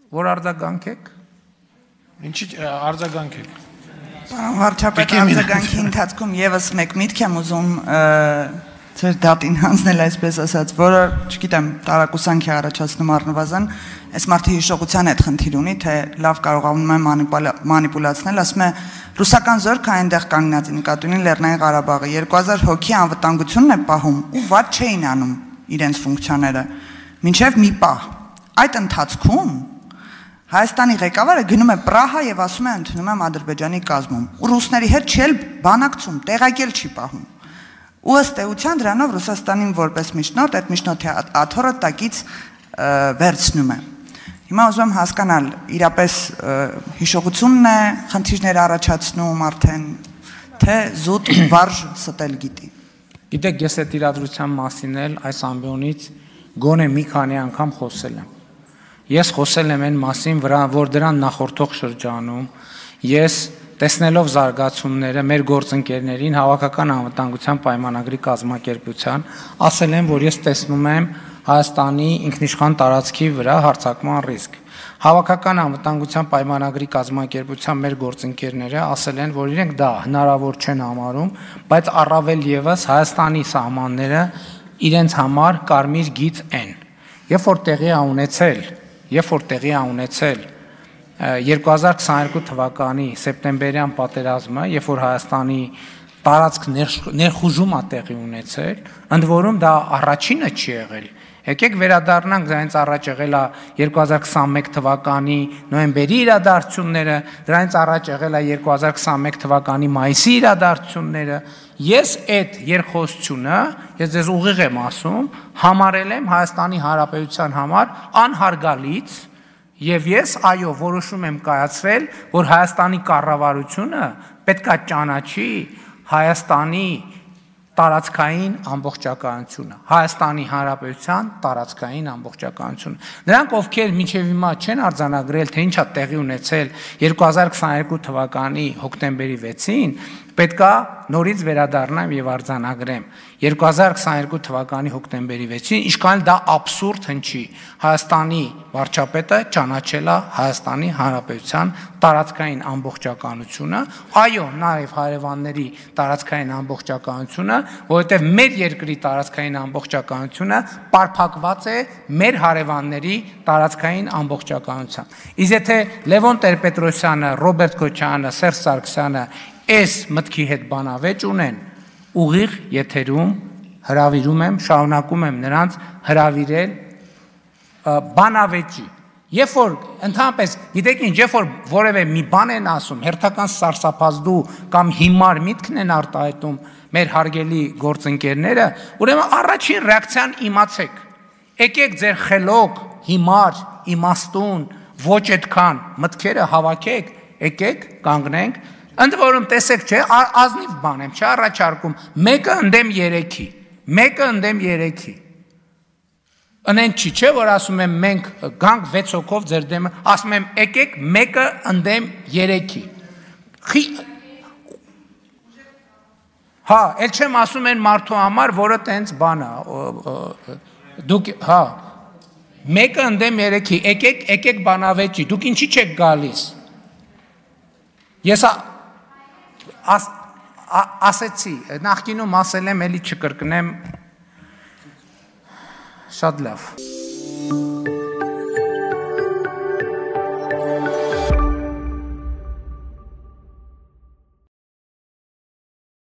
Որ արձագանքեք։ Ինչի արձագանքեք։ Պարոն վարչապետ, արձագանքի ընթացքում եւս մեկ միտք եմ ուզում ձեր դատին հանձնել, այսպես ասած, որը, չգիտեմ, տարակուսանք է առաջացնում առնվազն, այս մարդը հիշողության հետ խնդիր ունի, թե լավ կարողանում է մանիպուլացնել, ասում է ռուսական զորքը այնտեղ կանգնած է, նկատի ունի Լեռնային Ղարաբաղը, 2000 հոգի անվտանգությունն է պահում ու վատ չէին անում իրենց ֆունկցիաները, մինչև մի պահ։ Այդ ընթացքում Հայաստանի ղեկավարը գնում է Պրահա եւ ասում է ընդունում եմ Ադրբեջանի կազմում, ու ռուսների հետ չի բանակցում, տեղակել չի պահում։ Ու ըստ էության դրանով Ռուսաստանին որպես միջնորդ այդ միջնորդի աթոռը տակից վերցնում է։ Հիմա ուզում եմ հասկանալ, իրապես հիշողությունն է խնդիրներ առաջացնում արդեն, թե զուտ վարժ ստել գիտի։ Գիտեք, ես այդ իրադրության մասին էլ այս ամբիոնից գոնե մի քանի անգամ խոսել եմ։ Ես խոսել եմ այն մասին, որ դրան նախորդող շրջանում ես տեսնելով զարգացումները մեր գործընկերներին Հավաքական անվտանգության պայմանագրի կազմակերպության ասել եմ, որ ես տեսնում եմ Հայաստանի ինքնիշխան տարածքի վրա հարձակման ռիսկ։ Հավաքական անվտանգության պայմանագրի կազմակերպության մեր գործընկերները ասել են, որ իրենք դա հնարավոր չեն համարում, բայց առավել եւս Հայաստանի սահմանները իրենց համար կարմիր գիծ են։ Երբ որ տեղի է ունեցել 2022 թվականի սեպտեմբերյան պատերազմը, երբ որ Հայաստանի տարածք ներխուժում է տեղի ունեցել, ընդ որում դա առաջինը չի եղել։ Եկեք վերադառնանք, դրանից առաջ եղել է 2021 թվականի նոյեմբերի իրադարձությունները, դրանից առաջ եղել է 2021 թվականի մայիսի իրադարձությունները։ Ես այդ երկխոսությունը, ես ձեզ ուղիղ եմ ասում, համարել եմ Հայաստանի Հանրապետության համար անհարգալից, եւ ես այո որոշում եմ կայացրել, որ Հայաստանի կառավարությունը պետք է ճանաչի Հայաստանի տարածքային ամբողջականությունը, Հայաստանի Հանրապետության տարածքային ամբողջականությունը։ Նրանք, ովքեր մինչև հիմա չեն արձանագրել, թե ինչ է տեղի ունեցել 2022 թվականի հոկտեմբերի 6-ին, պետքա նորից վերադառնամ եւ արձանագրեմ 2022 թվականի հոկտեմբերի 6-ին, ինչքան դա աբսուրդ հնչի, Հայաստանի վարչապետը ճանաչել է Հայաստանի Հանրապետության տարածքային ամբողջականությունը, այո, նաեւ հարևանների տարածքային ամբողջականությունը, որովհետեւ մեր երկրի տարածքային ամբողջականությունը պարփակված է մեր հարևանների տարածքային ամբողջականությամբ։ Իսկ եթե Լևոն Տեր-Պետրոսյանը, Ռոբերտ Քոչարյանը, Սերժ Սարգսյանը այս մտքի հետ բանավեճ ունեն, ուղիղ եթերում հրավիրում եմ, շարունակում եմ նրանց հրավիրել բանավեճի։ Երբ որ ընդհանրապես, գիտեք ինչ, երբ որ որևէ մի բան են ասում, հերթական սարսափազդու կամ հիմար միտքն են արտահայտում մեր հարգելի գործընկերները, ուրեմն առաջին ռեակցիան իմացեք։ Եկեք ձեր խելոք, հիմար, իմաստուն, ոչ այդքան մտքերը հավաքեք, եկեք կանգնենք, ընդ որում տեսեք, չէ, ազնիվ բան եմ, չառաջարկում, մեկը ընդդեմ 3-ի, մեկը ընդդեմ 3-ի։ Ընեն չի, չէ, որ ասում եմ մենք գանք 6 հոգով ձեր դեմը, ասում եմ եկեք մեկը ընդդեմ 3-ի։ Հա, էլ չեմ ասում են մարդու համար, որը տենց բան է, դուք, հա, մեկը ընդդեմ 3-ի, եկեք բանավեճի, դուք ինչի չեք գալիս։ Ես ասեցի, նախկինում ասել եմ, էլի չկրկնեմ, շատ լավ։